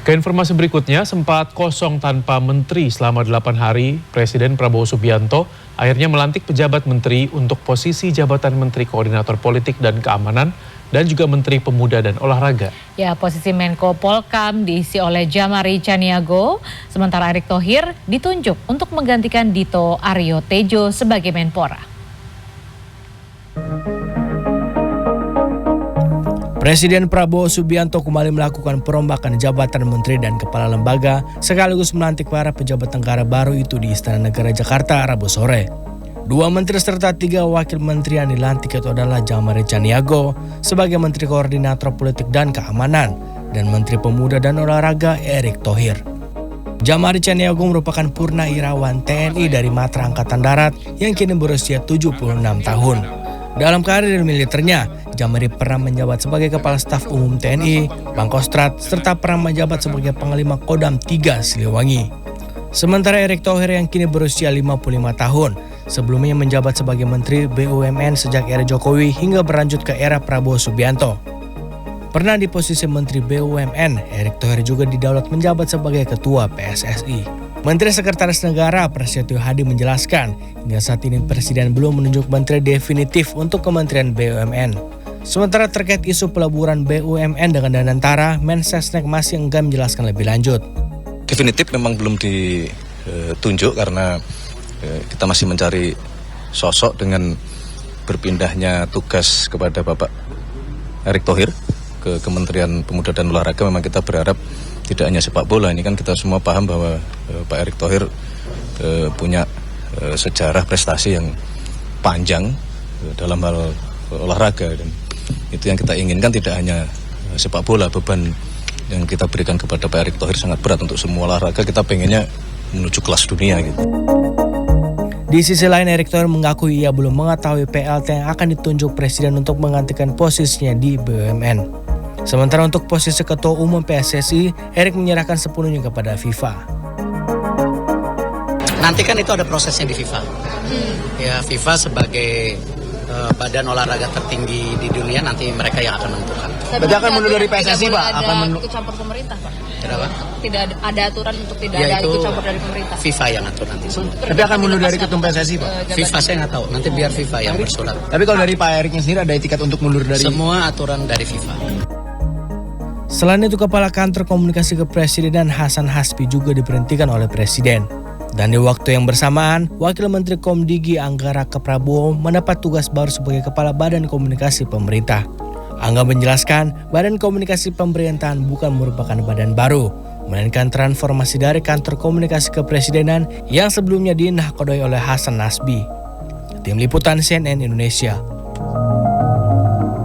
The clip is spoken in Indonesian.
Ke informasi berikutnya, sempat kosong tanpa menteri selama 8 hari, Presiden Prabowo Subianto akhirnya melantik pejabat menteri untuk posisi jabatan Menteri Koordinator Politik dan Keamanan dan juga Menteri Pemuda dan Olahraga. Ya, posisi Menko Polkam diisi oleh Djamari Caniago, sementara Erick Thohir ditunjuk untuk menggantikan Dito Aryo Tejo sebagai Menpora. Presiden Prabowo Subianto kembali melakukan perombakan jabatan menteri dan kepala lembaga sekaligus melantik para pejabat negara baru itu di Istana Negara Jakarta Rabu sore. 2 menteri serta 3 wakil menteri yang dilantik itu adalah Djamari Caniago sebagai Menteri Koordinator Politik dan Keamanan dan Menteri Pemuda dan Olahraga Erick Thohir. Djamari Caniago merupakan purnawirawan TNI dari Matra Angkatan Darat yang kini berusia 76 tahun. Dalam karir militernya, Djamari pernah menjabat sebagai Kepala Staf Umum TNI, Pangkostrat, serta pernah menjabat sebagai Panglima Kodam 3 Siliwangi. Sementara Erick Thohir yang kini berusia 55 tahun, sebelumnya menjabat sebagai Menteri BUMN sejak era Jokowi hingga berlanjut ke era Prabowo Subianto. Pernah di posisi Menteri BUMN, Erick Thohir juga didaulat menjabat sebagai Ketua PSSI. Menteri Sekretaris Negara Prasetyo Hadi menjelaskan, hingga saat ini Presiden belum menunjuk menteri definitif untuk Kementerian BUMN. Sementara terkait isu peleburan BUMN dengan Danantara, Mensesnek masih enggan menjelaskan lebih lanjut. Definitif memang belum ditunjuk karena kita masih mencari sosok dengan berpindahnya tugas kepada Bapak Erick Thohir ke Kementerian Pemuda dan Olahraga. Memang kita berharap tidak hanya sepak bola, ini kan kita semua paham bahwa Pak Erick Thohir punya sejarah prestasi yang panjang dalam hal olahraga, dan itu yang kita inginkan tidak hanya sepak bola. Beban yang kita berikan kepada Pak Erick Thohir sangat berat untuk semua olahraga, kita pengennya menuju kelas dunia gitu. Di sisi lain, Erick Thohir mengaku ia belum mengetahui PLT yang akan ditunjuk Presiden untuk menggantikan posisinya di BUMN. Sementara untuk posisi Ketua Umum PSSI, Erick menyerahkan sepenuhnya kepada FIFA. Nanti kan itu ada prosesnya di FIFA. Ya, FIFA sebagai badan olahraga tertinggi di dunia, nanti mereka yang akan menentukan. Berarti akan mundur dari PSSI, Pak? Akan ikut campur pemerintah, Pak? Kenapa? Tidak ada aturan untuk tidak ada ikut campur dari pemerintah. FIFA yang atur nanti semua. Tapi akan mundur dari ketum PSSI, Pak? FIFA saya nggak tahu, nanti biar FIFA yang bersurat. Tapi kalau dari Pak Eriknya sendiri ada etikat untuk mundur dari... Semua aturan dari FIFA. Selain itu, Kepala Kantor Komunikasi Kepresidenan Hasan Hasbi juga diberhentikan oleh Presiden. Dan di waktu yang bersamaan, Wakil Menteri Komdigi Anggara Prabowo mendapat tugas baru sebagai Kepala Badan Komunikasi Pemerintah. Angga menjelaskan, Badan Komunikasi Pemerintahan bukan merupakan badan baru, melainkan transformasi dari Kantor Komunikasi Kepresidenan yang sebelumnya dinahkodai oleh Hasan Hasbi. Tim Liputan CNN Indonesia.